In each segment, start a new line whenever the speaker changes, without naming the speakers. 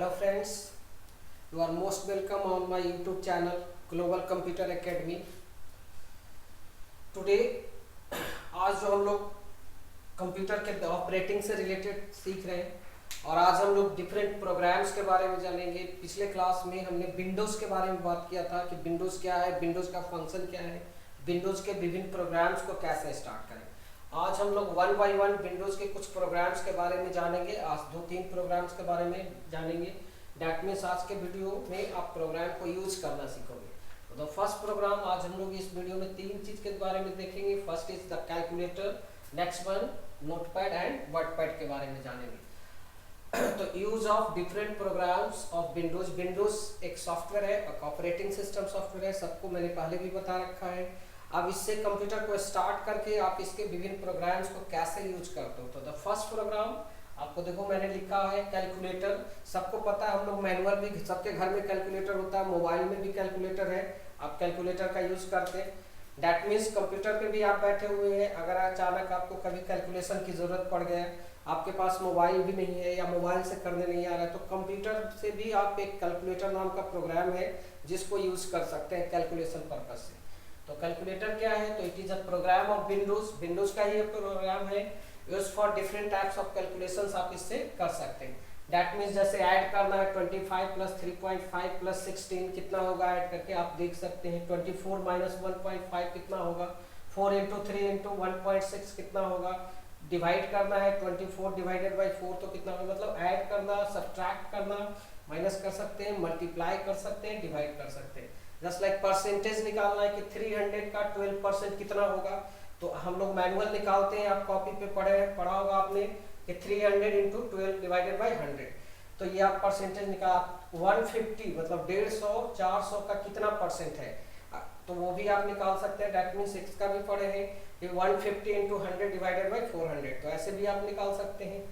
Hello friends, you are most welcome on my YouTube channel Global Computer Academy. Today आज जो हम लोग computer के ऑपरेटिंग से रिलेटेड सीख रहे हैं और आज हम लोग डिफरेंट प्रोग्राम्स के बारे में जानेंगे। पिछले क्लास में हमने विंडोज़ के बारे में बात किया था कि विंडोज़ क्या है, विंडोज़ का फंक्शन क्या है, विंडोज़ के विभिन्न प्रोग्राम्स को कैसे स्टार्ट करें। आज हम लोग वन बाय वन विंडोज़ के कुछ प्रोग्राम्स के बारे में जानेंगे। आज 2-3 प्रोग्राम्स के बारे में जानेंगे। डैट मीन्स आज के वीडियो में आप प्रोग्राम को यूज करना सीखोगे। तो फर्स्ट प्रोग्राम आज हम लोग इस वीडियो में 3 चीज़ के बारे में देखेंगे। First is the calculator, next one notepad and wordpad के बारे में जानेंगे। तो use of different programs of windows. Windows एक सॉफ्टवेयर है, ऑपरेटिंग सिस्टम सॉफ्टवेयर है, सबको मैंने पहले भी बता रखा है। अब इससे कंप्यूटर को स्टार्ट करके आप इसके विभिन्न प्रोग्राम्स को कैसे यूज करते हो। तो द फर्स्ट प्रोग्राम आपको देखो मैंने लिखा है कैलकुलेटर। सबको पता है, हम लोग मैनुअल भी, सबके घर में कैलकुलेटर होता है, मोबाइल में भी कैलकुलेटर है, आप कैलकुलेटर का यूज करते हैं। डैट मीन्स कंप्यूटर पे भी आप बैठे हुए हैं, अगर अचानक आपको कभी कैलकुलेशन की जरूरत पड़ गया, आपके पास मोबाइल भी नहीं है या मोबाइल से करने नहीं आ रहा है, तो कंप्यूटर से भी आप एक कैलकुलेटर नाम का प्रोग्राम है जिसको यूज कर सकते हैं कैलकुलेशन पर्पज से। तो कैलकुलेटर क्या है, तो it is a program of windows. Windows का ये प्रोग्राम है use for different types of calculations आप इससे कर सकते हैं। दैट मीन्स जैसे ऐड करना है 25 प्लस 3.5 प्लस 16 कितना होगा, ऐड करके आप देख सकते हैं। 24 माइनस 1.5 कितना होगा, 4 इंटू 3 इंटू 1.6 कितना होगा। डिवाइड करना है 24 डिवाइडेड बाई 4 तो कितना होगा, मतलब ऐड करना, सब्ट्रैक्ट करना, माइनस कर सकते हैं, मल्टीप्लाई कर सकते हैं, डिवाइड कर सकते हैं। जस्ट लाइक परसेंटेज निकालना है कि 300 का 12% कितना होगा, तो हम लोग मैनुअल निकालते हैं, आप कॉपी पे पढ़ा होगा आपने कि 300 इंटू 12 डिवाइडेड बाई 100। तो ये आप परसेंटेज निकाल 150 मतलब 150 400 का कितना परसेंट है, तो वो भी आप निकाल सकते हैं। डेट मीन्स इसका भी पढ़े हैं कि 150 इंटू 100 डिवाइडेड बाई 400, तो ऐसे भी आप निकाल सकते हैं।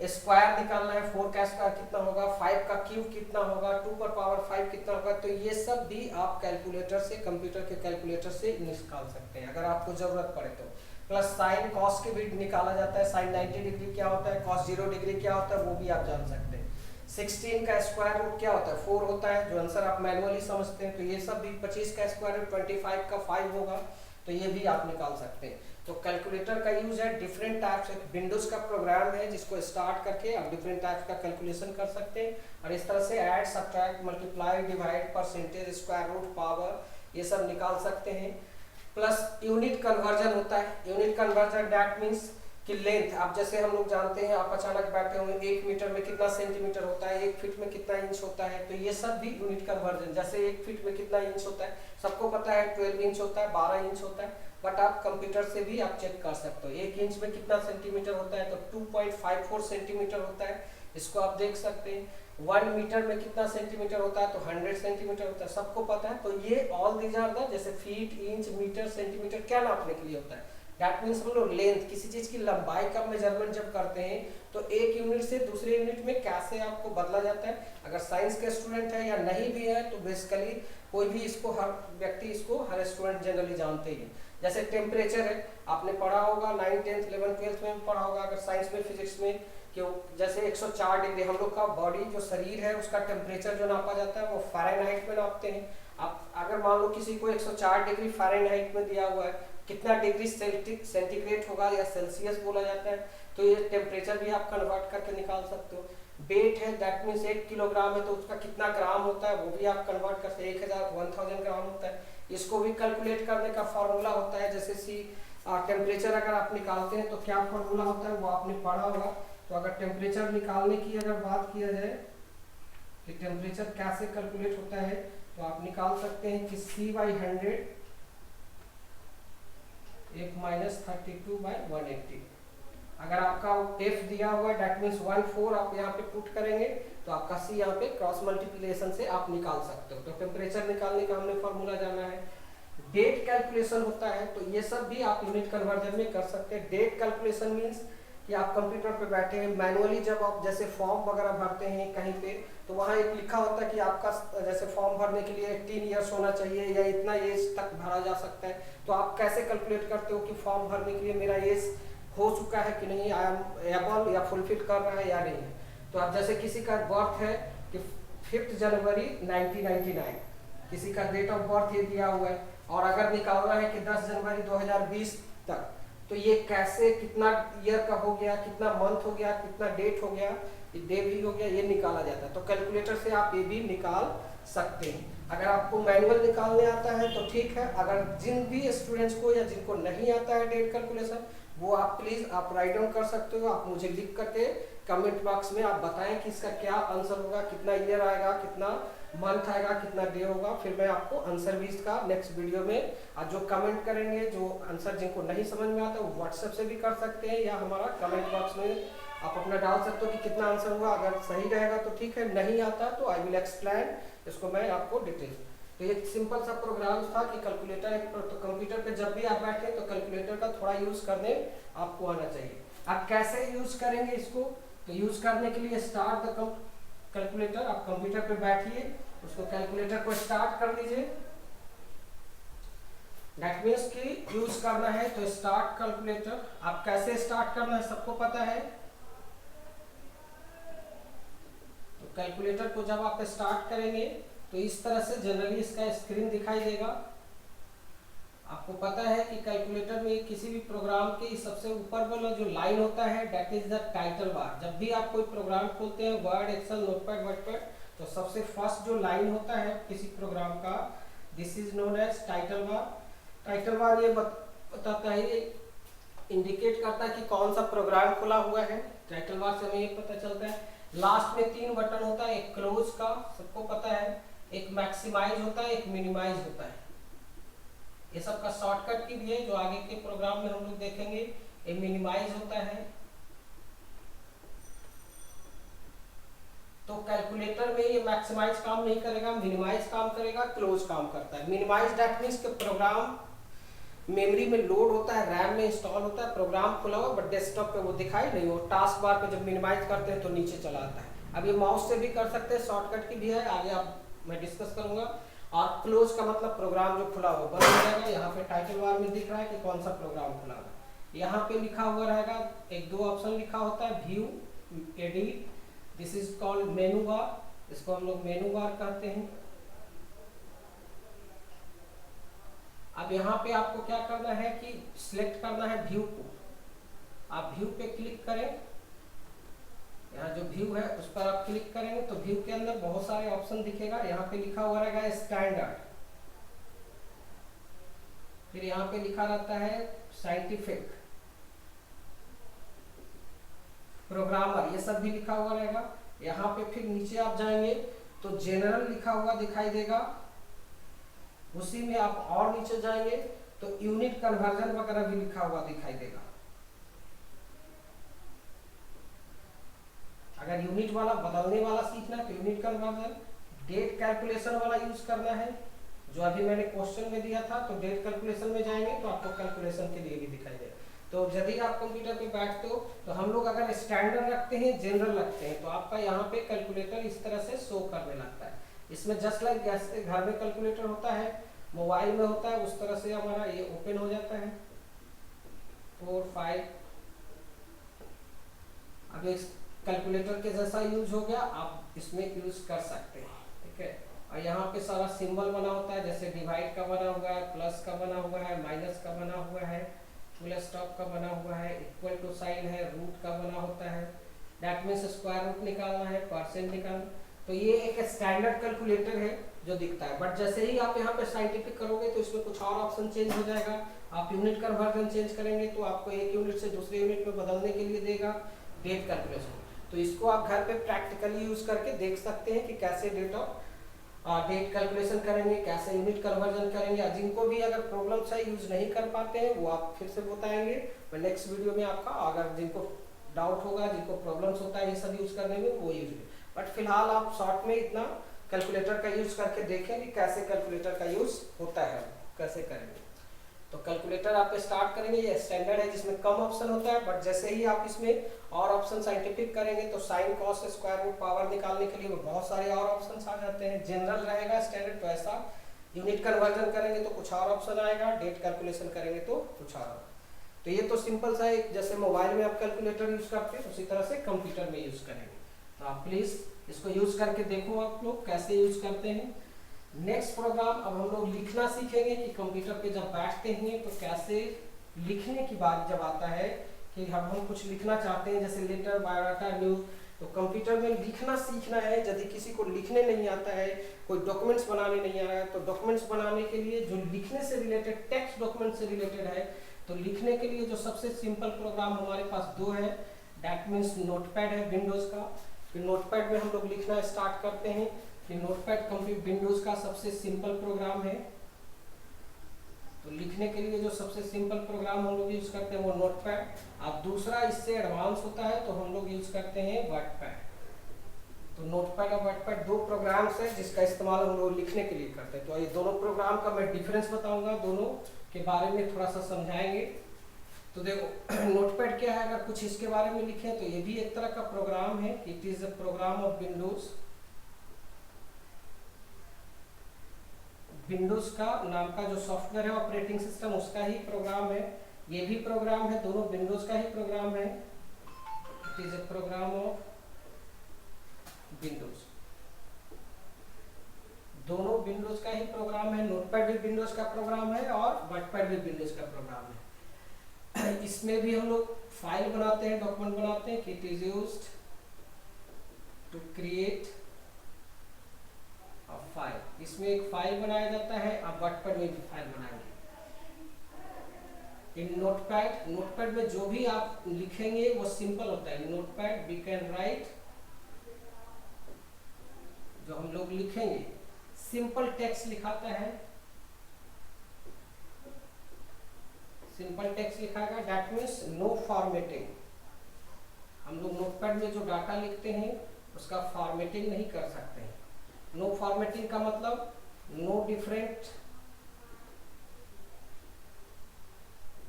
स्क्वायर निकालना है, 4 का स्क्वायर कितना होगा, 5 का क्यूब कितना होगा, 2 पर पावर 5 कितना होगा, तो ये सब भी आप कैलकुलेटर से, कंप्यूटर के कैलकुलेटर से निकाल सकते हैं अगर आपको जरूरत पड़े तो। प्लस साइन कॉस के भी निकाला जाता है, साइन 90 डिग्री क्या होता है, कॉस 0 डिग्री क्या होता है, वो भी आप जान सकते हैं। 16 का स्क्वायर रूट क्या होता है, 4 होता है, जो आंसर आप मैनुअली समझते हैं। तो ये सब भी 25 का स्क्वायर रूट 25 का 5 होगा, तो ये भी आप निकाल सकते हैं। तो कैलकुलेटर का यूज है डिफरेंट टाइप्स, विंडोज का प्रोग्राम है जिसको स्टार्ट करके आप डिफरेंट टाइप्स का कैलकुलेशन कर सकते हैं और इस तरह से add, subtract, multiply, divide, percentage, square root, power, ये सब निकाल सकते हैं। प्लस यूनिट कन्वर्जन होता है। यूनिट कन्वर्जन दैट मीन्स कि लेंथ, आप जैसे हम लोग जानते हैं, आप अचानक बैठे हुए 1 मीटर में कितना सेंटीमीटर होता है, 1 फीट में कितना इंच होता है, तो ये सब भी यूनिट कन्वर्जन। जैसे 1 फीट में कितना इंच होता है, सबको पता है 12 इंच होता है, 12 इंच होता है, बट आप कंप्यूटर से भी आप चेक कर सकते हो 1 इंच में कितना सेंटीमीटर होता है, तो 2.54 सेंटीमीटर होता है, इसको आप देख सकते हैं। 1 मीटर में कितना सेंटीमीटर होता है, तो 100 सेंटीमीटर होता है, सबको पता है। तो ये ऑल दीज आर द, जैसे फीट, इंच, मीटर, सेंटीमीटर क्या नापने के लिए होता है। दैट मीन्स हम लोग लेंथ, किसी चीज की लंबाई का मेजरमेंट जब करते हैं तो एक यूनिट से दूसरे यूनिट में कैसे आपको बदला जाता है। अगर साइंस के स्टूडेंट है या नहीं भी है तो बेसिकली कोई भी इसको, हर व्यक्ति इसको, हर स्टूडेंट जनरली जानते ही है। जैसे टेम्परेचर है, आपने पढ़ा होगा 9th 10th 11th 12th में पढ़ा होगा, अगर साइंस में, फिजिक्स में, कि जैसे 104 डिग्री हम लोग का बॉडी जो शरीर है उसका टेम्परेचर जो नापा जाता है वो फ़ारेनहाइट में नापते हैं। आप अगर मान लो किसी को 104 डिग्री फ़ारेनहाइट में दिया हुआ है, कितना डिग्री सेंटीग्रेड होगा या सेल्सियस बोला जाता है, तो ये टेम्परेचर भी आप कन्वर्ट करके निकाल सकते हो। वेट है, दैट मीन्स 1 किलोग्राम है तो उसका कितना ग्राम होता है, वो भी आप कन्वर्ट करते हैं। 1000 ग्राम होता है, इसको भी कैलकुलेट करने का फॉर्मूला होता है। जैसे टेम्परेचर अगर आप निकालते हैं तो क्या फॉर्मूला होता है वो आपने पढ़ा होगा। तो अगर टेम्परेचर निकालने की अगर बात किया जाए कि टेम्परेचर कैसे कैलकुलेट होता है, तो आप निकाल सकते हैं कि C/100 1 माइनस 32/180। अगर आपका F दिया हुआ है दैट मीन्स 14 आप यहाँ पे पुट करेंगे तो आपका C यहाँ पे क्रॉस मल्टीप्लिकेशन से आप निकाल सकते हो। तो टेम्परेचर निकालने का हमने फॉर्मूला जाना है। डेट कैलकुलेशन होता है, तो ये सब भी आप यूनिट कन्वर्जन में कर सकते हैं। डेट कैलकुलेशन मीन्स कि आप कंप्यूटर पे बैठे हैं, मैनुअली जब आप जैसे फॉर्म वगैरह भरते हैं कहीं पे, तो वहाँ एक लिखा होता है कि आपका जैसे फॉर्म भरने के लिए 18 ईयर्स होना चाहिए या इतना एज तक भरा जा सकता है। तो आप कैसे कैलकुलेट करते हो कि फॉर्म भरने के लिए मेरा एज हो चुका है कि नहीं, आई एम एबल या फुलफिल कर रहा है या नहीं है। तो आप जैसे किसी का बर्थ है कि 5 जनवरी 1999, किसी का डेट ऑफ बर्थ ये दिया हुआ है, और अगर निकालना है कि 10 जनवरी 2020 तक, तो ये कैसे, कितना ईयर का हो गया, कितना मंथ हो गया, कितना डेट हो गया, डे भी हो गया, ये निकाला जाता है। तो कैलकुलेटर से आप ये भी निकाल सकते हैं। अगर आपको मैनुअल निकालने आता है तो ठीक है, अगर जिन भी स्टूडेंट्स को या जिनको नहीं आता है डेट कैलकुलेशन, वो आप प्लीज आप राइट डाउन कर सकते हो। आप मुझे लिख करके कमेंट बॉक्स में आप बताएं कि इसका क्या आंसर होगा, कितना ईयर आएगा, कितना मंथ आएगा, कितना डे होगा। फिर मैं आपको आंसर भी इसका नेक्स्ट वीडियो में, जो कमेंट करेंगे, जो आंसर जिनको नहीं समझ में आता वो व्हाट्सएप से भी कर सकते हैं, या हमारा कमेंट बॉक्स में आप अपना डाल सकते हो कि कितना आंसर हुआ। अगर सही रहेगा तो ठीक है, नहीं आता तो आई विल एक्सप्लेन इसको मैं आपको डिटेल। तो एक सिंपल सा प्रोग्राम था कि कैलकुलेटर, तो कंप्यूटर पे जब भी आप बैठे तो कैलकुलेटर का थोड़ा यूज करने आपको आना चाहिए। आप कैसे यूज करेंगे इसको, तो यूज करने के लिए स्टार्ट द कैलकुलेटर, आप कंप्यूटर पे बैठिए, उसको कैलकुलेटर को स्टार्ट कर दीजिए। दैट मीन्स कि यूज करना है तो स्टार्ट कैलकुलेटर। आप कैसे स्टार्ट करना है सबको पता है। तो कैलकुलेटर को जब आप स्टार्ट करेंगे तो इस तरह से जनरली इसका स्क्रीन दिखाई देगा। आपको पता है कि कैलकुलेटर में किसी भी प्रोग्राम के सबसे ऊपर वाला जो लाइन होता है that is the title bar. जब भी आप कोई प्रोग्राम खोलते हैं, वर्ड, एक्सेल, नोटपैड, वर्डपैड, तो सबसे फर्स्ट जो लाइन होता है किसी प्रोग्राम का, this is known as title bar. Title bar ये बताता है, इंडिकेट करता है कि कौन सा प्रोग्राम खुला हुआ है। टाइटल बार से हमें ये पता चलता है। लास्ट में 3 बटन होता है, एक क्लोज का सबको पता है, एक मैक्सिमाइज होता है, एक मिनिमाइज होता है। ये सब का शॉर्टकट की भी है जो आगे के प्रोग्राम में हम लोग देखेंगे। ये मिनिमाइज होता है। तो कैलकुलेटर में ये मैक्सिमाइज काम नहीं करेगा, मिनिमाइज काम करेगा, क्लोज काम करता है। मिनिमाइज दैट मींस कि प्रोग्राम मेमोरी में लोड होता है, रैम में इंस्टॉल होता है, प्रोग्राम खुला हुआ बट डेस्कटॉप पे वो दिखाई नहीं, वो टास्क बार पे जब मिनिमाइज करते हैं तो नीचे चला आता है। अब ये माउस से भी कर सकते हैं, शॉर्टकट की भी है, आगे आप मैं डिस्कस करूंगा। और क्लोज का मतलब प्रोग्राम जो खुला हुआ बंद हो जाएगा। यहाँ पे टाइटल बार में दिख रहा है कि कौन सा प्रोग्राम खुला हुआ है। यहाँ पे लिखा हुआ रहेगा, 1-2 ऑप्शन लिखा होता है, view, edit, this is called मेनू बार, इसको हम लोग मेनू बार कहते हैं। अब यहाँ पे आपको क्या करना है कि सिलेक्ट करना है व्यू को। आप व्यू पे क्लिक करें, यहाँ जो व्यू है उस पर आप क्लिक करेंगे तो व्यू के अंदर बहुत सारे ऑप्शन दिखेगा। यहाँ पे लिखा हुआ रहेगा स्टैंडर्ड, फिर यहाँ पे लिखा रहता है साइंटिफिक, प्रोग्रामर, ये सब भी लिखा हुआ रहेगा। यहाँ पे फिर नीचे आप जाएंगे तो जनरल लिखा हुआ दिखाई देगा, उसी में आप और नीचे जाएंगे तो यूनिट कन्वर्जन वगैरह भी लिखा हुआ दिखाई देगा। अगर यूनिट वाला बदलने वाला सीखना है तो यूनिट कन्वर्जन, डेट कैलकुलेशन वाला यूज करना है जो अभी मैंने क्वेश्चन में दिया था, तो डेट कैलकुलेशन में जाएंगे तो आपको कैलकुलेशन के लिए भी दिखाई देगा। तो यदि आप कंप्यूटर पे बैठते हो तो हम लोग अगर स्टैंडर्ड रखते हैं, जनरल रखते हैं, तो आपका यहाँ पे कैलकुलेटर इस तरह से शो करने लगता है। इसमें जस्ट लाइक जैसे घर में कैलकुलेटर होता है, मोबाइल में होता है, उस तरह से हमारा ये ओपन हो जाता है। 4, 5, अब इस कैलकुलेटर के जैसा यूज हो गया, आप इसमें यूज कर सकते हैं, ठीक है। और यहाँ पे सारा सिंबल बना होता है, जैसे डिवाइड का बना हुआ है, प्लस का बना हुआ है, माइनस का बना हुआ है, फुल स्टॉप का बना हुआ है, इक्वल टू साइन है, रूट का बना होता है, दैट मीन्स स्क्वायर रूट निकालना है, परसेंट निकालना। तो ये एक स्टैंडर्ड कैलकुलेटर है जो दिखता है। बट जैसे ही आप यहाँ पे साइंटिफिक करोगे तो इसमें कुछ और ऑप्शन चेंज हो जाएगा। आप यूनिट कन्वर्जन चेंज करेंगे तो आपको एक यूनिट से दूसरे यूनिट में बदलने के लिए देगा। डेट कैलकुलेशन, तो इसको आप घर पे प्रैक्टिकली यूज करके देख सकते हैं कि कैसे डेट कैलकुलेशन करेंगे, कैसे यूनिट कन्वर्जन करेंगे। जिनको भी अगर प्रॉब्लम्स है, यूज नहीं कर पाते हैं, वो आप फिर से बताएंगे मैं नेक्स्ट वीडियो में आपका। अगर जिनको डाउट होगा, जिनको प्रॉब्लम्स होता है ये सब यूज करने में, वो यूज। बट फिलहाल आप शॉर्ट में इतना कैलकुलेटर का यूज करके देखें कि कैसे कैलकुलेटर का यूज होता है, कैसे करेंगे। तो कैलकुलेटर आप स्टार्ट करेंगे, ये स्टैंडर्ड है जिसमें कम ऑप्शन होता है, बट जैसे ही आप इसमें और ऑप्शन साइंटिफिक करेंगे तो sine, cos, square root, power निकालने के लिए बहुत सारे और ऑप्शंस आ जाते हैं। जनरल रहेगा स्टैंडर्ड, तो ऐसा यूनिट कन्वर्जन करेंगे तो कुछ और ऑप्शन आएगा, डेट कैलकुलेशन करेंगे तो कुछ और। तो ये तो सिंपल सा है, जैसे मोबाइल में आप कैलकुलेटर यूज करते हैं उसी तरह से कंप्यूटर में यूज करेंगे। तो आप प्लीज इसको यूज करके देखो आप लोग कैसे यूज करते हैं। नेक्स्ट प्रोग्राम अब हम लोग लिखना सीखेंगे कि कंप्यूटर पे जब बैठते हैं तो कैसे लिखने की बात जब आता है कि हम कुछ लिखना चाहते हैं जैसे लेटर, बायोडाटा, न्यूज, तो कंप्यूटर में लिखना सीखना है। यदि किसी को लिखने नहीं आता है, कोई डॉक्यूमेंट्स बनाने नहीं आ रहा है, तो डॉक्यूमेंट्स बनाने के लिए जो लिखने से रिलेटेड, टेक्स्ट डॉक्यूमेंट से रिलेटेड है, तो लिखने के लिए जो सबसे सिंपल प्रोग्राम हमारे पास दो है, दैट मीन्स नोटपैड है विंडोज का। फिर नोटपैड में हम लोग लिखना स्टार्ट करते हैं कि नोटपैड कंप्यूटर विंडोज का सबसे सिंपल प्रोग्राम है। तो लिखने के लिए जो सबसे सिंपल प्रोग्राम हम लोग यूज करते हैं वो नोटपैड। अब दूसरा इससे एडवांस होता है तो हम लोग यूज करते हैं वर्डपैड। तो नोटपैड और वर्डपैड दो प्रोग्राम्स हैं जिसका इस्तेमाल हम लोग लिखने के लिए करते हैं। तो ये दोनों प्रोग्राम का मैं डिफरेंस बताऊंगा, दोनों के बारे में थोड़ा सा समझाएंगे। तो देखो नोटपैड क्या है, अगर कुछ इसके बारे में लिखें तो ये भी एक तरह का प्रोग्राम है। It is a program of windows. Windows का नाम का जो सॉफ्टवेयर है ऑपरेटिंग सिस्टम उसका ही प्रोग्राम है। ये भी प्रोग्राम है, दोनों विंडोज का ही प्रोग्राम है। It is a program of windows. दोनों विंडोज का ही प्रोग्राम है। नोटपैड भी विंडोज का प्रोग्राम है और वर्डपैड भी विंडोज का प्रोग्राम है। इसमें भी हम लोग फाइल बनाते हैं, डॉक्यूमेंट बनाते हैं कि it is used to create file. इसमें एक फाइल बनाया जाता है। अब वर्डपैड में भी फाइल बनाएंगे। इन नोटपैड, नोटपैड में जो भी आप लिखेंगे वो सिंपल होता है। नोटपैड वी कैन राइट, जो हम लोग लिखेंगे सिंपल टेक्स्ट लिखाता है, सिंपल टेक्स्ट लिखाएगा। That means no formatting. हम लोग नोटपैड में जो डाटा लिखते हैं उसका फॉर्मेटिंग नहीं कर सकते हैं। नो फॉर्मेटिंग का मतलब नो डिफरेंट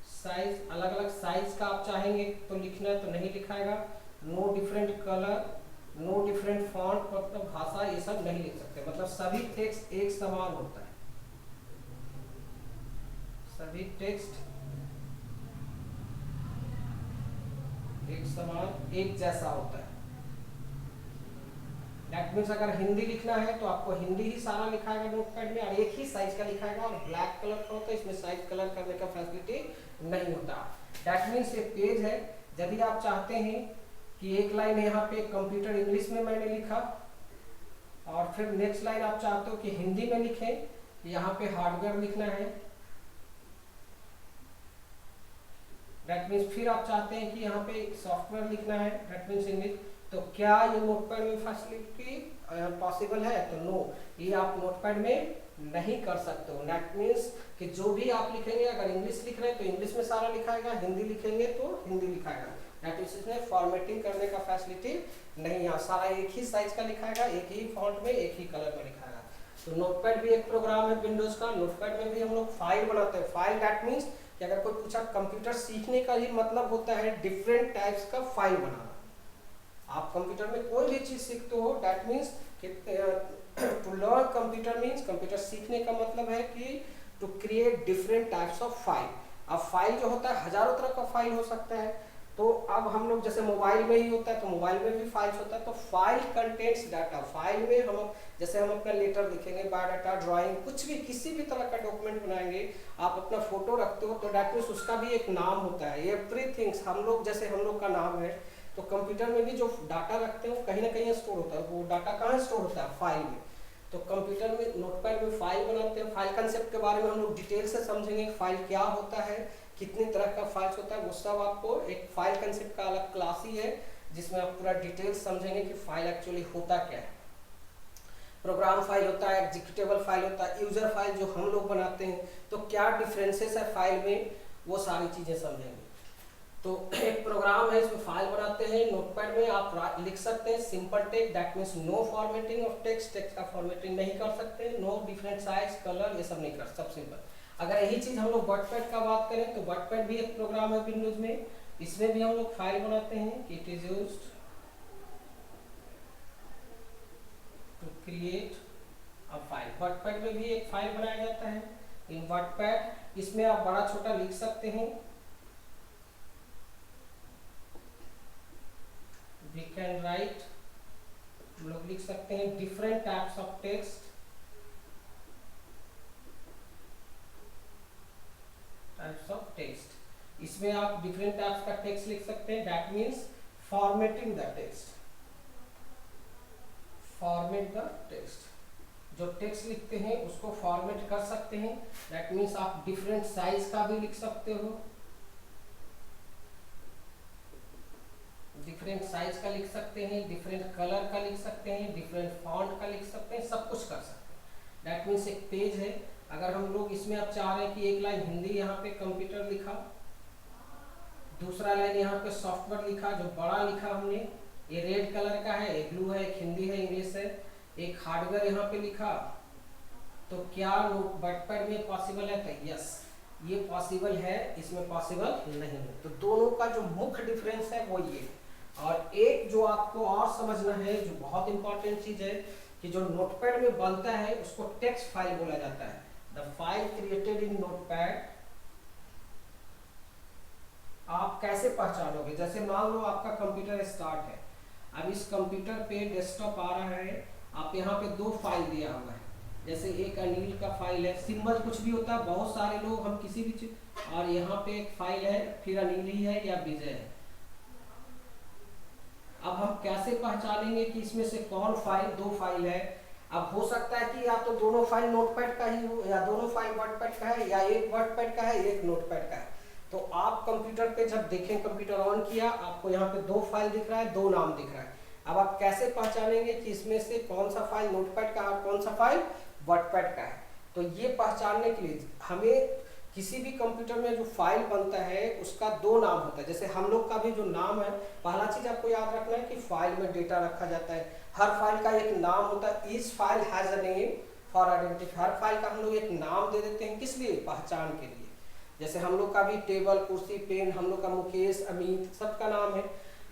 साइज, अलग अलग साइज का आप चाहेंगे तो लिखना है तो नहीं लिखाएगा। No different colour, no different font, मतलब भाषा ये सब नहीं लिख सकते। मतलब सभी टेक्स्ट एक समान होता है, सभी टेक्स्ट एक समान, एक जैसा होता है। दैट मीन्स अगर हिंदी लिखना है तो आपको हिंदी ही सारा लिखाएगा नोटपैड में और एक ही साइज का लिखाएगा। और ब्लैक कलर का होता है, इसमें साइज कलर करने का फैसिलिटी नहीं होता। दैट मीन्स ये पेज है, यदि आप चाहते हैं कि एक लाइन यहाँ पे कंप्यूटर इंग्लिश में मैंने लिखा और फिर नेक्स्ट लाइन आप चाहते हो कि हिंदी में लिखें, यहाँ पे हार्डवेयर लिखना है। दैट मीन्स फिर आप चाहते हैं कि यहाँ पे सॉफ्टवेयर लिखना है, दैट मीन्स इंग्लिश। तो क्या ये नोटपैड में फैसिलिटी पॉसिबल है? तो नो, ये आप नोटपैड में नहीं कर सकते हो। दैट मीन्स कि जो भी आप लिखेंगे, अगर इंग्लिश लिख रहे हैं तो इंग्लिश में सारा लिखाएगा, हिंदी लिखेंगे तो हिंदी लिखाएगा। दैट मीन्स इसमें फॉर्मेटिंग करने का फैसिलिटी नहीं है, सारा एक ही साइज का लिखाएगा, एक ही फॉन्ट में, एक ही कलर में लिखाएगा। तो नोटपैड भी एक प्रोग्राम है विंडोज का। नोटपैड में भी हम लोग फाइल बनाते हैं। फाइल दैट मीन्स कि अगर कोई पूछा, कंप्यूटर सीखने का ही मतलब होता है डिफरेंट टाइप्स का फाइल बनाना। आप कंप्यूटर में कोई भी चीज सीखते हो, that means to learn computer means, computer सीखने का मतलब है कि to create different types of file. अब फाइल जो होता है हजारों तरह का फाइल हो सकता है। तो अब हम लोग जैसे मोबाइल में ही होता है तो मोबाइल में भी फाइल्स होता है। तो फाइल कंटेंट्स डाटा। फाइल में हम जैसे हम अपना लेटर लिखेंगे, बायोडाटा, ड्राइंग, कुछ भी किसी भी तरह का डॉक्यूमेंट बनाएंगे, आप अपना फोटो रखते हो तो दैट मीन्स उसका भी एक नाम होता है। एवरीथिंग्स हम लोग, जैसे हम लोग का नाम है, तो कंप्यूटर में भी जो डाटा रखते हैं वो कहीं ना कहीं स्टोर होता है। वो डाटा कहाँ स्टोर होता है? फाइल में। तो कंप्यूटर में, नोटपैड में फाइल बनाते हैं। फाइल कंसेप्ट के बारे में हम लोग डिटेल से समझेंगे। फाइल क्या होता है, कितनी तरह का फाइल्स होता है, वो सब आपको एक फाइल कंसेप्ट का अलग क्लास ही है जिसमें आप पूरा डिटेल समझेंगे कि फाइल एक्चुअली होता क्या है। प्रोग्राम फाइल होता है, एग्जीक्यूटेबल फाइल होता है, यूजर फाइल जो हम लोग बनाते हैं, तो क्या डिफरेंसेस है फाइल में, वो सारी चीजें समझेंगे। तो एक प्रोग्राम है, इसमें फाइल बनाते हैं। नोटपैड में आप लिख सकते हैं simple text, that means no formatting of text, text का फॉर्मेटिंग नहीं कर सकते, नो डिफरेंट साइज, कलर, ये सब नहीं कर, सब सिंपल। अगर यही चीज हम लोग वर्डपैड का बात करें तो वर्डपैड भी एक प्रोग्राम है विंडोज में। इसमें भी हम लोग फाइल बनाते हैं कि it is used to create a file. Wordpad में भी एक फाइल बनाया जाता है इन वर्डपैड। इसमें आप बड़ा छोटा लिख सकते हैं। We can write हम लोग लिख सकते हैं different types of text, types of text. इसमें आप डिफरेंट टाइप्स का टेक्स्ट लिख सकते हैं, that means formatting the text, format the text. जो टेक्स्ट लिखते हैं उसको फॉर्मेट कर सकते हैं, दैट मीन्स आप डिफरेंट साइज का भी लिख सकते हो, डिफरेंट साइज का लिख सकते हैं, डिफरेंट कलर का लिख सकते हैं, डिफरेंट फॉन्ट का लिख सकते हैं, सब कुछ कर सकते हैं। दैट मीन्स एक पेज है, अगर हम लोग इसमें अब चाह रहे हैं कि एक लाइन हिंदी यहाँ पे कंप्यूटर लिखा, दूसरा लाइन यहाँ पे सॉफ्टवेयर लिखा, जो बड़ा लिखा हमने, ये रेड कलर का है, एक ब्लू है, एक हिंदी है, इंग्लिश है, एक हार्डवेयर यहाँ पे लिखा, तो क्या वर्डपैड में पॉसिबल है? तो यस, ये पॉसिबल है, इसमें पॉसिबल नहीं है। तो दोनों का जो मुख्य डिफरेंस है वो ये है। और एक जो आपको और समझना है, जो बहुत इंपॉर्टेंट चीज है, कि जो नोटपैड में बनता है उसको टेक्स्ट फाइल बोला जाता है। The file created in notepad, आप कैसे पहचानोगे? जैसे मान लो आपका कंप्यूटर स्टार्ट है, अब इस कंप्यूटर पे डेस्कटॉप आ रहा है, आप यहाँ पे दो फाइल दिया हुआ है, जैसे एक अनिल का फाइल है, सिंबल कुछ भी होता है, बहुत सारे लोग हम किसी भी चीज, और यहाँ पे एक फाइल है, फिर अनिल ही है या विजय है। अब हम कैसे पहचानेंगे कि इसमें से कौन फाइल, दो फाइल है? अब हो सकता है कि या तो दोनों फाइल नोटपैड का ही हो, या दोनों फाइल वर्डपैड का है, या एक वर्डपैड का है, एक नोटपैड का है। तो आप कंप्यूटर पे जब देखें, कंप्यूटर ऑन किया, आपको यहाँ पे दो फाइल दिख रहा है, दो नाम दिख रहा है। अब आप कैसे पहचानेंगे कि इसमें से कौन सा फाइल नोटपैड का है और कौन सा फाइल वर्डपैड का है? तो ये पहचानने के लिए हमें किसी भी कंप्यूटर में जो फाइल बनता है उसका दो नाम होता है। जैसे हम लोग का भी जो नाम है, पहला चीज आपको याद रखना है कि फाइल में डेटा रखा जाता है, हर फाइल का एक नाम होता है। Each file has a name for identify, her file का हम लोग एक नाम दे देते हैं, किस लिए? पहचान के लिए। जैसे हम लोग का भी टेबल, कुर्सी, पेन, हम लोग का मुकेश, अमित, सबका नाम है।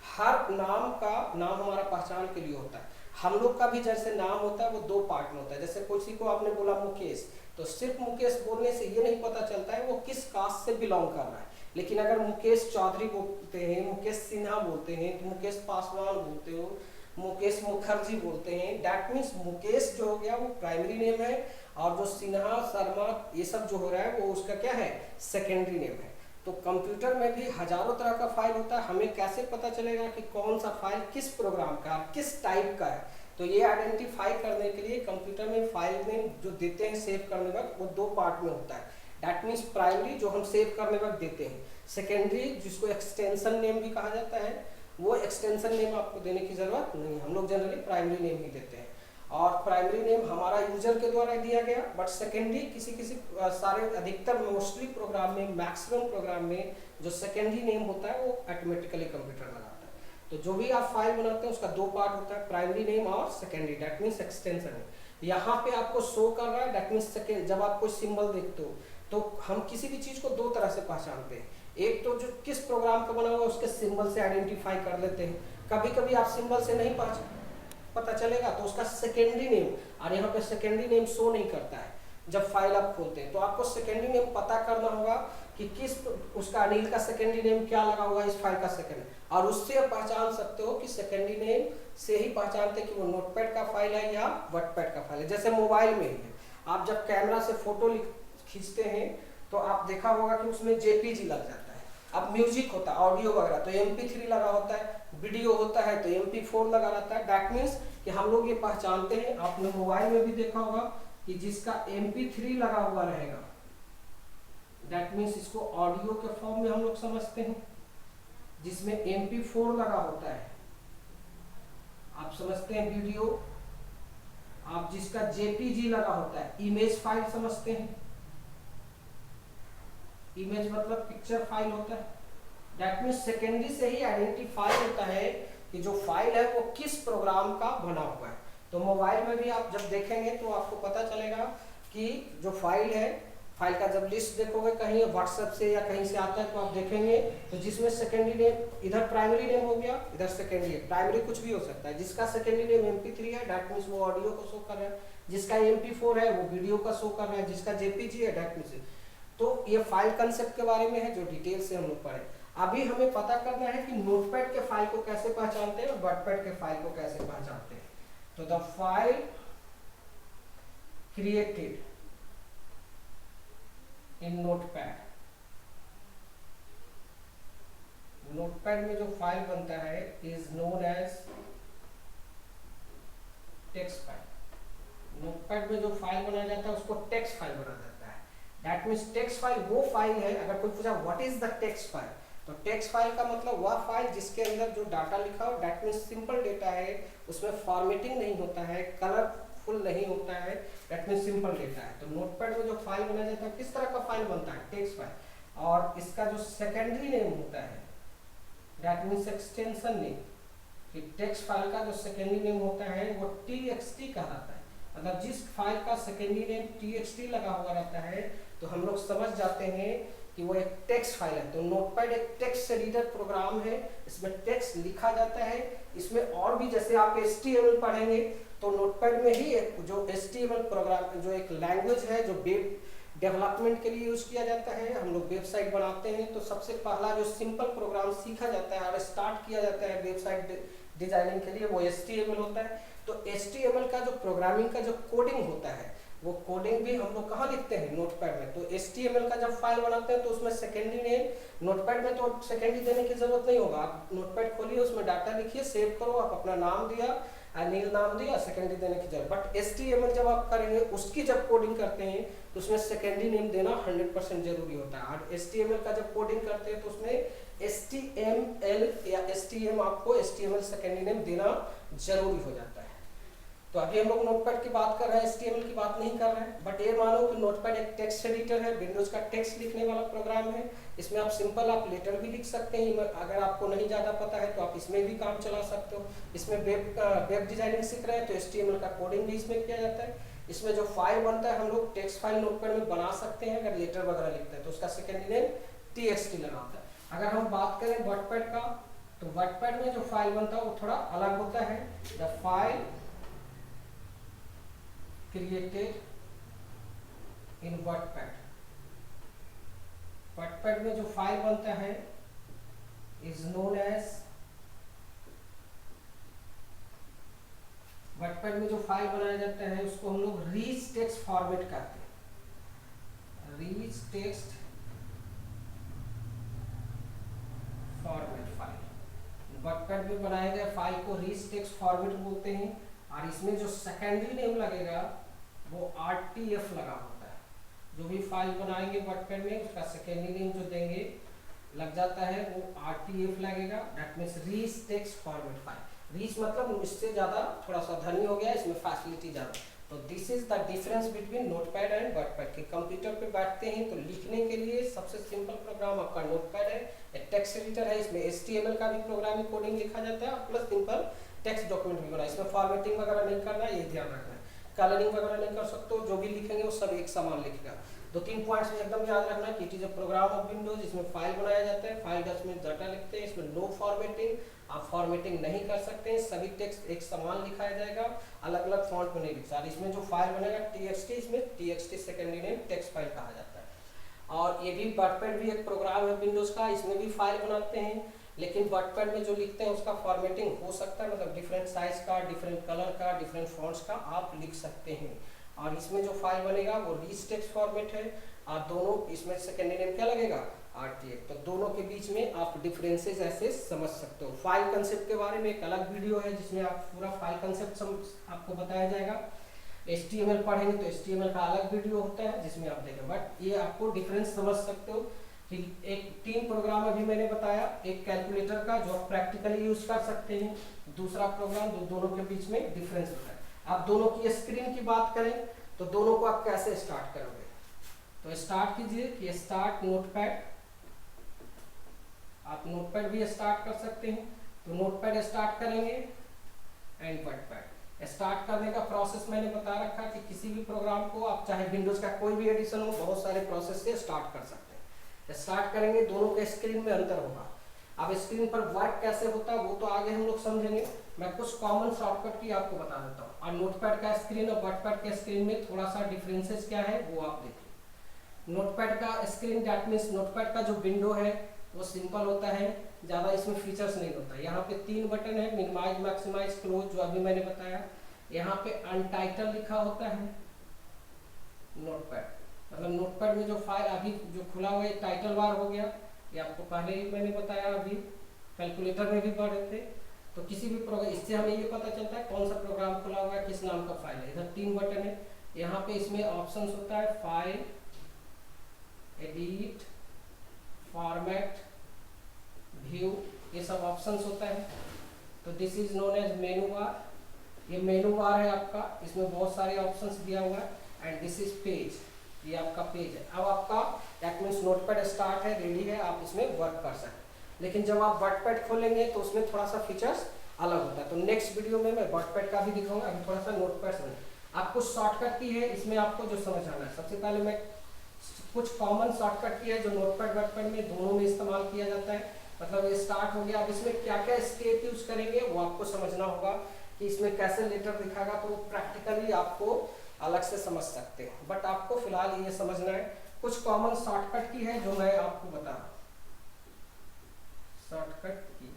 हर नाम का नाम हमारा पहचान के लिए होता है। हम लोग का भी जैसे नाम होता है वो दो पार्ट में होता है। जैसे किसी को आपने बोला मुकेश, तो सिर्फ मुकेश बोलने से ये नहीं पता चलता है वो किस कास्ट से बिलोंग कर रहा है। लेकिन अगर मुकेश चौधरी बोलते हैं, मुकेश सिन्हा बोलते हैं, तो मुकेश पासवान बोलते हो, मुकेश मुखर्जी बोलते हैं, दैट मीन्स मुकेश जो हो गया वो प्राइमरी नेम है, और जो सिन्हा, शर्मा, ये सब जो हो रहा है वो उसका क्या है? सेकेंडरी नेम है। तो कंप्यूटर में भी हजारों तरह का फाइल होता है, हमें कैसे पता चलेगा कि कौन सा फाइल किस प्रोग्राम का, किस टाइप का है? तो ये आइडेंटिफाई करने के लिए कंप्यूटर में फाइल नेम जो देते हैं सेव करने वक्त, वो दो पार्ट में होता है। दैट मीन्स प्राइमरी जो हम सेव करने वक्त देते हैं, सेकेंडरी जिसको एक्सटेंशन नेम भी कहा जाता है, वो एक्सटेंशन नेम आपको देने की जरूरत नहीं है, हम लोग जनरली प्राइमरी नेम ही देते हैं। और प्राइमरी नेम हमारा यूजर के द्वारा दिया गया, बट सेकेंडरी किसी किसी सारे अधिकतर मोस्टली प्रोग्राम में, मैक्सिमम प्रोग्राम में जो सेकेंडरी नेम होता है वो ऑटोमेटिकली कंप्यूटर लगाता है। तो जो भी आप फाइल बनाते हैं उसका दो पार्ट होता है, प्राइमरी नेम और सेकेंडरी, दैट मीन्स एक्सटेंशन। यहाँ पे आपको शो कर रहा है, दैट मीन्स सेकेंड। जब आप कोई सिंबल देखते हो तो हम किसी भी चीज को दो तरह से पहचानते हैं, एक तो जो किस प्रोग्राम का बना हुआ है उसके सिंबल से आइडेंटिफाई कर लेते हैं। कभी कभी आप सिंबल से नहीं पता चलेगा तो उसका सेकेंडरी नेम, और यहाँ पे सेकेंडरी नेम शो नहीं करता है जब फाइल आप खोलते हैं। तो आपको सेकेंडरी नेम पता करना होगा कि किस, उसका अनिल का सेकेंडरी नेम क्या लगा हुआ है इस फाइल का सेकेंड, और उससे आप पहचान सकते हो कि सेकेंडरी नेम से ही पहचानते कि वो नोटपैड का फाइल है या वर्डपैड का फाइल है। जैसे मोबाइल में ही है, आप जब कैमरा से फोटो खींचते हैं तो आप देखा होगा कि उसमें जेपीजी लग जाता है। अब म्यूजिक होता है, ऑडियो वगैरह, तो MP3 लगा होता है, वीडियो होता है तो MP4 लगा रहता है। दैट मीन्स कि हम लोग ये पहचानते हैं, आपने मोबाइल में भी देखा होगा कि जिसका MP3 लगा हुआ रहेगा, दैट मीन्स इसको ऑडियो के फॉर्म में हम लोग समझते हैं। जिसमें MP4 लगा होता है आप समझते हैं वीडियो। आप जिसका JPG लगा होता है, इमेज फाइल समझते हैं। इमेज मतलब पिक्चर फाइल होता है। दैट मीन्स सेकेंडरी से ही आइडेंटिफाई होता है कि जो फाइल है वो किस प्रोग्राम का बना हुआ है। तो मोबाइल में भी आप जब देखेंगे तो आपको पता चलेगा कि जो फाइल है, फाइल का जब लिस्ट देखोगे कहीं व्हाट्सएप से या कहीं से आता है तो आप देखेंगे तो जिसमें सेकेंडरी नेम, इधर प्राइमरी नेम हो गया, इधर सेकेंडरी है। प्राइमरी कुछ भी हो सकता है, जिसका सेकेंडरी नेम MP3 है दैट मीन्स वो ऑडियो को शो कर रहा है, जिसका MP4 है वो वीडियो का शो कर रहा है, जिसका JPG है दैट मीन्स। तो ये फाइल कंसेप्ट के बारे में है जो डिटेल से हम लोग पढ़े। अभी हमें पता करना है कि नोटपैड के फाइल को कैसे पहचानते हैं और वर्डपैड के फाइल को कैसे पहचानते हैं। तो the file created in notepad, notepad में जो फाइल बनता है is known as text file. Notepad में जो फाइल बनाया जाता है उसको टेक्स्ट फाइल बनाया जाता है। दैट मीन्स टेक्स्ट फाइल वो फाइल है, अगर कोई पूछा what is the text file, तो टेक्स्ट फाइल का मतलब वह फाइल जिसके अंदर जो डाटा लिखा हो, दैट मीन्स सिंपल डेटा है, उसमें फॉर्मेटिंग नहीं होता है, कलरफुल नहीं होता है, दैट मीन्स सिंपल डेटा है। तो नोटपैड में जो फाइल बनाया जाता है किस तरह का फाइल बनता है, टेक्स्ट फाइल। और इसका जो सेकेंडरी नेम होता है दैट मीन्स एक्सटेंशन नेम, कि टेक्स्ट फाइल का जो सेकेंडरी नेम होता है वो txt कहलाता है। मतलब जिस फाइल का सेकेंडरी नेम txt लगा हुआ रहता है तो हम लोग समझ जाते हैं कि वो एक टेक्स्ट फाइल है। तो नोटपैड एक टेक्स्ट रीडर प्रोग्राम है, इसमें टेक्स्ट लिखा जाता है। इसमें और भी जैसे आप HTML पढ़ेंगे तो नोटपैड में ही एक जो HTML प्रोग्राम जो एक लैंग्वेज है जो वेब डेवलपमेंट के लिए यूज किया जाता है। हम लोग वेबसाइट बनाते हैं तो सबसे पहला जो सिंपल प्रोग्राम सीखा जाता है और स्टार्ट किया जाता है वेबसाइट डिजाइनिंग के लिए वो HTML होता है। तो HTML का जो प्रोग्रामिंग का जो कोडिंग होता है वो कोडिंग भी हम लोग कहाँ लिखते हैं, नोटपैड में। तो HTML का जब फाइल बनाते हैं तो उसमें सेकेंडरी नेम, नोटपैड में तो सेकेंडरी देने की जरूरत नहीं होगा, आप नोटपैड खोलिए, उसमें डाटा लिखिए, सेव करो, आप अपना नाम दिया, अनिल नाम दिया, सेकेंडरी देने की जरूरत। बट HTML जब आप करेंगे उसकी जब कोडिंग करते हैं तो उसमें सेकेंडरी नेम देना 100% जरूरी होता है। और HTML का जब कोडिंग करते हैं तो उसमें HTML या STM आपको HTML सेकेंडरी नेम देना जरूरी हो जाता है। तो अभी हम लोग नोटपैड की बात कर रहे हैं, HTML की बात नहीं कर रहे हैं। बट ये मानो कि नोटपैड एक टेक्स्ट एडिटर है, विंडोज का टेक्स्ट लिखने वाला प्रोग्राम है। इसमें आप सिंपल आप लेटर भी लिख सकते हैं, अगर आपको नहीं ज़्यादा पता है तो आप इसमें भी काम चला सकते हो। इसमें वेब डिजाइनिंग सीख रहे हैं तो HTML का कोडिंग भी इसमें किया जाता है। इसमें जो फाइल बनता है हम लोग टेक्स्ट फाइल नोटपैड में बना सकते हैं, अगर लेटर वगैरह लिखते हैं तो उसका सेकेंडरी नेम txt लगा होता है। अगर हम बात करें वर्डपैड का, तो वर्डपैड में जो फाइल बनता है वो थोड़ा अलग होता है। The file created in WordPad, WordPad में जो फाइल बनता है इज नोन एज, वर्डपैड में जो फाइल बनाया जाता है उसको हम लोग रिच टेक्स्ट फॉर्मेट कहते हैं। Rich text format file, wordpad में बनाए गए फाइल को रिच टेक्स्ट फॉर्मेट बोलते हैं। और इसमें जो सेकेंडरी नेम लगेगा वो RTF लगा होता है। जो भी फाइल बनाएंगे वर्डपैड में उसका सेकेंडरी नेम जो देंगे लग जाता है वो RTF लगेगा, that means rich text format file. Rich मतलब इससे ज़्यादा थोड़ा सा धनी हो गया, इसमें फैसिलिटी ज़्यादा। तो this is the difference between notepad and WordPad. कि कंप्यूटर पे बैठते हैं तो लिखने के लिए सबसे सिंपल प्रोग्राम आपका नोटपैड है, एक टेक्स्ट एडिटर है, इसमें HTML का भी प्रोग्रामिंग कोडिंग लिखा जाता है और प्लस सिंपल टेक्स्ट डॉक्यूमेंट भी बना, इसमें फॉर्मेटिंग वगैरह नहीं करना, ये ध्यान रखना है। कलरिंग वगैरह नहीं कर सकते हो, जो भी लिखेंगे वो सब एक समान लिखेगा। 2-3 पॉइंट्स में एकदम याद रखना कि it is a program of windows, इसमें फाइल बनाया जाता है, फाइल का इसमें डाटा लिखते हैं, इसमें नो फॉर्मेटिंग, आप फॉर्मेटिंग नहीं कर सकते हैं, सभी टेक्स्ट एक समान लिखाया जाएगा, अलग अलग फॉन्ट में नहीं लिखा। इसमें जो फाइल बनेगा txt, इसमें txt secondary name text file कहा जाता है। और ये भी वर्डपैड भी एक प्रोग्राम है विंडोज का, इसमें भी फाइल बनाते हैं, लेकिन वर्डपैड में जो लिखते हैं उसका फॉर्मेटिंग हो सकता है, मतलब डिफरेंट साइज का, डिफरेंट कलर का, डिफरेंट फॉन्ट्स का आप लिख सकते हैं। और इसमें जो फाइल बनेगा वो रिच टेक्स्ट फॉर्मेट है, और दोनों इसमें सेकेंडरी नेम क्या लगेगा RTF। तो दोनों के बीच में आप डिफरेंसेस ऐसे समझ सकते हो। फाइल कंसेप्ट के बारे में एक अलग वीडियो है जिसमें आप पूरा फाइल कंसेप्ट आपको बताया जाएगा। HTML पढ़ेंगे तो HTML का अलग वीडियो होता है जिसमें आप देखें, बट ये आपको डिफरेंस समझ सकते हो कि एक 3 प्रोग्राम अभी मैंने बताया, एक कैलकुलेटर का जो आप प्रैक्टिकली यूज कर सकते हैं, दूसरा प्रोग्राम जो दोनों के बीच में डिफरेंस होता है। आप दोनों की स्क्रीन की बात करें तो दोनों को आप कैसे स्टार्ट करोगे, तो स्टार्ट कीजिए कि स्टार्ट नोटपैड, आप नोटपैड भी स्टार्ट कर सकते हैं। तो नोटपैड स्टार्ट करेंगे एंड वर्डपैड। स्टार्ट करने का प्रोसेस मैंने बता रखा कि किसी भी प्रोग्राम को आप चाहे विंडोज का कोई भी एडिशन हो, बहुत सारे प्रोसेस से स्टार्ट कर सकते हैं। स्टार्ट करेंगे, दोनों के स्क्रीन में अंतर होगा। अब स्क्रीन पर वर्क कैसे होता है वो तो आगे हम लोग समझेंगे, मैं कुछ कॉमन शॉर्टकट की आपको बता देता हूँ। और नोटपैड का स्क्रीन और वर्डपैड के स्क्रीन में थोड़ा सा डिफरेंसेस क्या है वो आप देखिए। नोटपैड का स्क्रीन दैट मीन्स नोटपैड का जो विंडो है वो सिंपल होता है, ज़्यादा इसमें फीचर्स नहीं होता। यहाँ पे 3 बटन है, मिनिमाइज, मैक्सिमाइज, क्लोज, जो अभी मैंने बताया। यहाँ पे अनटाइटल लिखा होता है नोटपैड, मतलब नोटपैड में जो फाइल अभी जो खुला हुआ है टाइटल बार हो गया, ये आपको पहले ही मैंने बताया, अभी कैलकुलेटर में भी पढ़े थे। तो किसी भी प्रोग्राम, इससे हमें ये पता चलता है कौन सा प्रोग्राम खुला हुआ है, किस नाम का फाइल है। इधर 3 बटन है, यहाँ पे इसमें ऑप्शंस होता है फाइल, एडिट, फॉर्मेट, व्यू, ये सब ऑप्शंस होता है। तो this is known as menu bar, ये मेनू बार है आपका, इसमें बहुत सारे ऑप्शंस दिया हुआ है। एंड दिस इज पेज, ये आपका पेज है। अब आपका दैट मीन्स नोटपैड स्टार्ट है, रेडी है, आप इसमें वर्क कर सकते हैं। लेकिन जब आप वर्डपैड खोलेंगे तो उसमें थोड़ा सा फीचर्स अलग होता है। तो नेक्स्ट वीडियो में मैं वर्डपैड का भी दिखाऊंगा, अभी थोड़ा सा नोटपैड समझ। आपको शॉर्टकट की है इसमें, आपको जो समझ आना है, सबसे पहले मैं कुछ कॉमन शॉर्टकट की है जो नोटपैड वर्डपैड में दोनों में इस्तेमाल किया जाता है। मतलब ये स्टार्ट हो गया, अब इसमें क्या क्या स्टेप यूज करेंगे वो आपको समझना होगा कि इसमें कैसे लेटर दिखागा, तो प्रैक्टिकली आपको अलग से समझ सकते हो। बट आपको फिलहाल ये समझना है, कुछ कॉमन शॉर्टकट की है जो मैं आपको बता रहा हूँ। शॉर्टकट की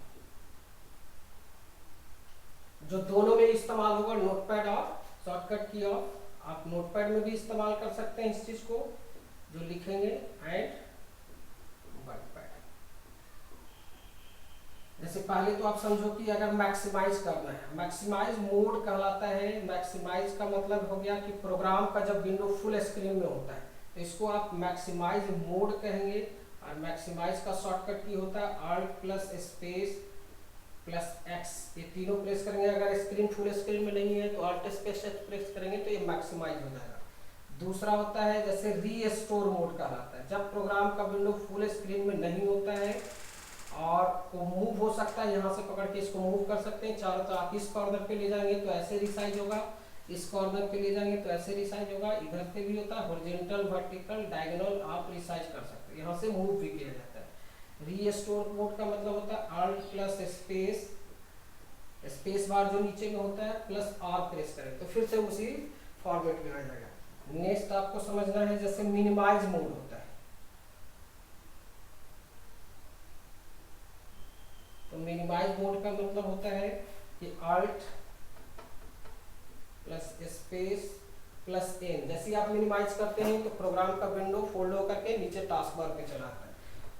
जो दोनों में इस्तेमाल होगा, नोटपैड और शॉर्टकट की ऑफ, आप नोटपैड में भी इस्तेमाल कर सकते हैं इस चीज को जो लिखेंगे, एंड वर्डपैड। जैसे पहले तो आप समझो कि अगर मैक्सिमाइज करना है, मैक्सिमाइज मोड कहलाता है। मैक्सिमाइज का मतलब हो गया कि प्रोग्राम का जब विंडो फुल स्क्रीन में होता है तो इसको आप मैक्सिमाइज मोड कहेंगे। और मैक्सिमाइज का शॉर्टकट की होता है Alt plus space plus X, ये तीनों प्रेस करेंगे। अगर स्क्रीन फुल स्क्रीन में नहीं है तो Alt स्पेस X प्रेस करेंगे तो ये मैक्सिमाइज हो जाएगा। दूसरा होता है जैसे रीस्टोर मोड कहलाता है, जब प्रोग्राम का विंडो फुल स्क्रीन में नहीं होता है और वो मूव हो सकता है, यहाँ से पकड़ के इसको मूव कर सकते हैं चारों तरफ। आप इस कॉर्नर पे ले जाएंगे तो ऐसे रिसाइज होगा, इस कॉर्नर पे ले जाएंगे तो ऐसे रिसाइज होगा, इधर पे भी होता है हॉरिजॉन्टल, वर्टिकल, डायगोनल, आप रिसाइज कर सकते हैं, यहाँ से मूव भी किया जाता है। रीस्टोर मोड का मतलब होता है Alt plus space, space bar जो नीचे में होता है, प्लस R प्रेस करें तो फिर से उसी फॉर्मेट में आ जाएगा। नेक्स्ट आपको समझना है जैसे मिनिमाइज मोड होता है, तो मिनिमाइज मोड का मतलब होता है कि Alt plus space plus N, जैसे आप मिनिमाइज करते हैं तो प्रोग्राम का विंडो फोल्ड होकर के नीचे टास्क बार पे चला आता है।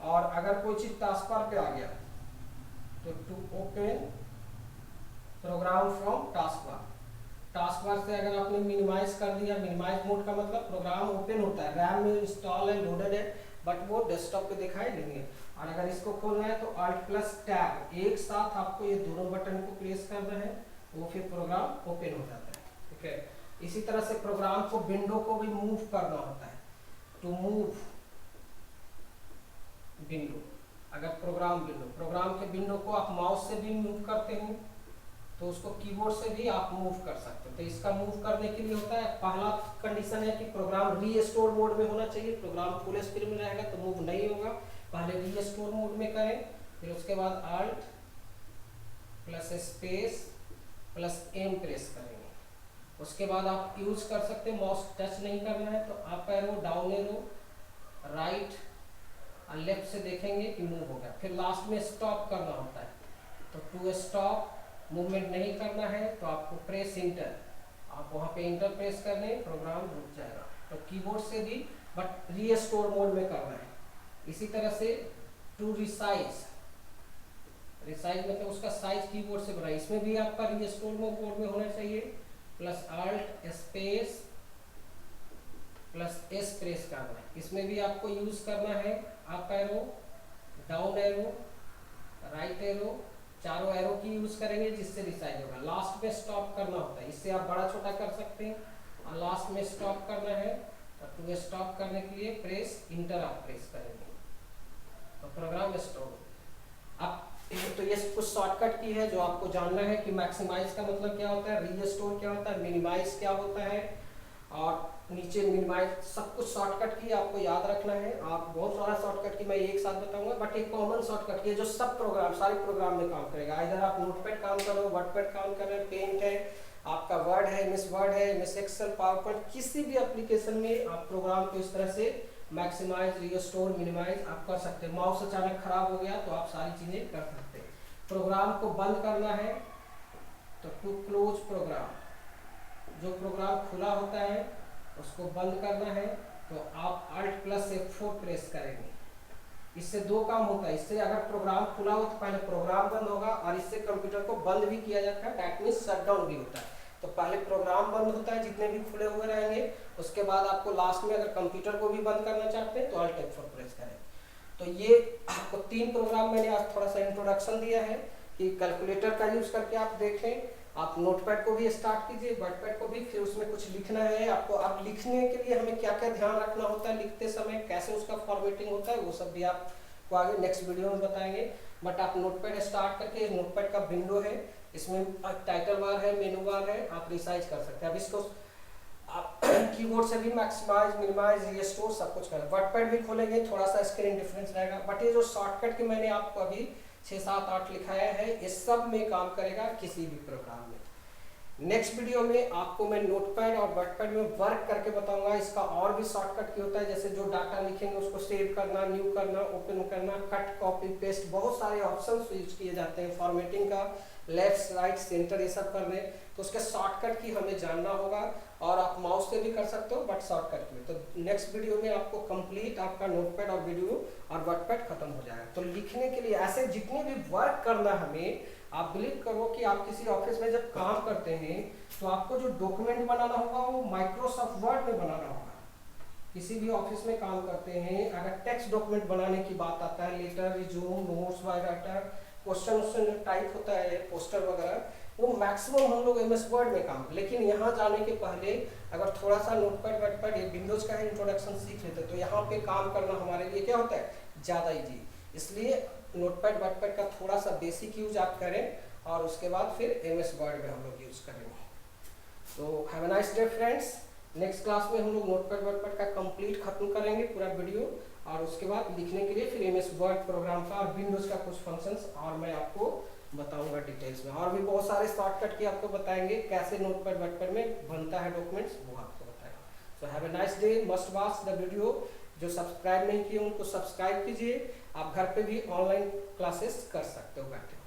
और अगर कोई चीज टास्क बार पे आ गया तो to open program from task bar, task bar से अगर आपने मिनिमाइज कर दिया, मिनिमाइज मोड का मतलब प्रोग्राम ओपन होता है, रैम में इंस्टॉल है, लोडेड है, बट वो डेस्कटॉप पे दिखाई नहीं है। और अगर इसको खोलना है तो Alt प्लस टैब, एक साथ आपको ये दोनों बटन को प्रेस करना है, वो फिर प्रोग्राम ओपन हो जाता है। ठीक है, इसी तरह से प्रोग्राम को विंडो को भी मूव करना होता है, टू मूव विंडो। अगर प्रोग्राम के विंडो को आप माउस से भी मूव करते हो तो उसको कीबोर्ड से भी आप मूव कर सकते हो। तो इसका मूव करने के लिए होता है, पहला कंडीशन है कि प्रोग्राम रीस्टोर मोड में होना चाहिए, प्रोग्राम फुल स्क्रीन में रहेगा तो मूव नहीं होगा, पहले रीस्टोर मोड में करें, फिर उसके बाद Alt plus space plus M press करेंगे। उसके बाद आप यूज कर सकते हैं, माउस टच नहीं करना है तो up arrow, down arrow, right और लेफ्ट से देखेंगे कि मूव हो गया। फिर लास्ट में स्टॉप करना होता है, तो टू स्टॉप मूवमेंट नहीं करना है तो आपको प्रेस इंटर, आप वहाँ पे इंटर प्रेस कर लें, प्रोग्राम रुक जाएगा। तो कीबोर्ड से भी, बट रीस्टोर मोड में करना है। इसी तरह से टू रिसाइज, रिसाइज मतलब उसका साइज कीबोर्ड से बनाए, इसमें भी आपका रीस्टोर मोड में होना चाहिए, plus Alt space plus S press करना है। इसमें भी आपको यूज करना है up arrow, down arrow, right arrow, चारों एरो की यूज करेंगे जिससे रिसाइज होगा। लास्ट में स्टॉप करना होता है, इससे आप बड़ा छोटा कर सकते हैं, और लास्ट में स्टॉप करना है तो टू स्टॉप करने के लिए प्रेस इंटर आप प्रेस करेंगे तो प्रोग्राम स्टॉप। अब तो ये कुछ शॉर्टकट की है जो आपको जानना है कि मैक्सिमाइज का मतलब क्या होता है, रीस्टोर क्या होता है, मिनिमाइज क्या होता है, और नीचे मिनिमाइज, सब कुछ शॉर्टकट की आपको याद रखना है। आप बहुत सारा शॉर्टकट की मैं एक साथ बताऊंगा, बट एक कॉमन शॉर्टकट की है जो सब प्रोग्राम, सारे प्रोग्राम में काम करेगा। इधर आप नोटपैड काम कर रहे हो, वर्डपैड काम कर रहे हो, पेंट है, आपका वर्ड है, MS वर्ड है, MS एक्सेल, पावरपॉइंट, किसी भी एप्लीकेशन में आप प्रोग्राम को इस तरह से मैक्सिमाइज, रीस्टोर, मिनिमाइज आप कर सकते हैं। माउस अचानक खराब हो गया तो आप सारी चीजें कर सकते हैं। प्रोग्राम को बंद करना है तो टू क्लोज प्रोग्राम, जो प्रोग्राम खुला होता है उसको बंद करना है तो आप Alt+F4 प्रेस करेंगे। इससे दो काम होता है, इससे अगर प्रोग्राम खुला हो तो पहले प्रोग्राम बंद होगा और इससे कंप्यूटर को बंद भी किया जाता है, दैट मीन्स शट डाउन भी होता है। तो पहले प्रोग्राम बंद होता है जितने भी खुले हुए रहेंगे, उसके बाद आपको लास्ट में अगर कंप्यूटर को भी बंद करना चाहते हैं तो Alt+F4 प्रेस करें। तो ये आपको 3 प्रोग्राम मैंने आज थोड़ा सा इंट्रोडक्शन दिया है कि कैलकुलेटर का यूज करके आप देखें, आप नोटपैड को भी स्टार्ट कीजिए, वर्डपैड को भी, फिर उसमें कुछ लिखना है आपको। आप लिखने के लिए हमें क्या क्या ध्यान रखना होता है लिखते समय, कैसे उसका फॉर्मेटिंग होता है, वो सब भी आपको आगे नेक्स्ट वीडियो में बताएंगे। बट आप नोटपैड स्टार्ट करके, नोटपैड का विंडो है, इसमें टाइटल बार है, मेनू बार है, आप रिसाइज कर सकते हैं। अब इसको आप कीबोर्ड से भी मैक्सिमाइज, मिनिमाइज, रिस्टोर सब कुछ करें। वर्डपैड भी खोलेंगे, थोड़ा सा स्क्रीन डिफरेंस रहेगा, बट ये जो शॉर्टकट की मैंने आपको अभी 6, 7, 8 लिखाया है, ये सब में काम करेगा किसी भी प्रोग्राम में। नेक्स्ट वीडियो में आपको मैं नोटपैड और वर्डपैड में वर्क करके बताऊंगा। इसका और भी शॉर्टकट क्या होता है, जैसे जो डाटा लिखेंगे उसको सेव करना, न्यू करना, ओपन करना, कट, कॉपी, पेस्ट, बहुत सारे ऑप्शंस यूज किए जाते हैं फॉर्मेटिंग का, लेफ्ट, राइट, सेंटर, ये सब करने। तो उसके शॉर्टकट की हमें जानना होगा और आप माउस से भी कर सकते हो, बट शॉर्टकट में। तो नेक्स्ट वीडियो में आपको कंप्लीट आपका नोटपैड और वीडियो और वर्डपैड खत्म हो जाएगा। तो लिखने के लिए ऐसे जितने भी वर्क करना हमें, आप बिलीव करो कि आप किसी ऑफिस में जब काम करते हैं तो आपको जो डॉक्यूमेंट बनाना होगा वो माइक्रोसॉफ्ट वर्ड में बनाना होगा। किसी भी ऑफिस में काम करते हैं, अगर टेक्स्ट डॉक्यूमेंट बनाने की बात आता है, letter, resume, notes, biodata, question type होता है, पोस्टर वगैरह, वो मैक्सिमम हम लोग MS वर्ड में काम। लेकिन यहाँ जाने के पहले अगर थोड़ा सा नोटपैड वर्डपैड, ये विंडोज का इंट्रोडक्शन सीख लेते तो यहाँ पे काम करना हमारे लिए क्या होता है, ज़्यादा ईजी। इसलिए नोटपैड वर्डपैड का थोड़ा सा बेसिक यूज आप करें और उसके बाद फिर MS वर्ड में हम लोग यूज करेंगे। तो have a nice day friends. Next class में हम लोग नोटपैड वर्डपैड का कंप्लीट खत्म करेंगे पूरा वीडियो, और उसके बाद लिखने के लिए फिर MS वर्ड प्रोग्राम का और विंडोज का कुछ फंक्शंस और मैं आपको बताऊंगा डिटेल्स में। और भी बहुत सारे शॉर्टकट की आपको बताएंगे, कैसे नोटपैड वर्डपैड में बनता है डॉक्यूमेंट्स, वो आपको बताएगा। So have a nice day, must watch the video. जो सब्सक्राइब नहीं किए उनको सब्सक्राइब कीजिए। आप घर पे भी ऑनलाइन क्लासेस कर सकते हो बैठे।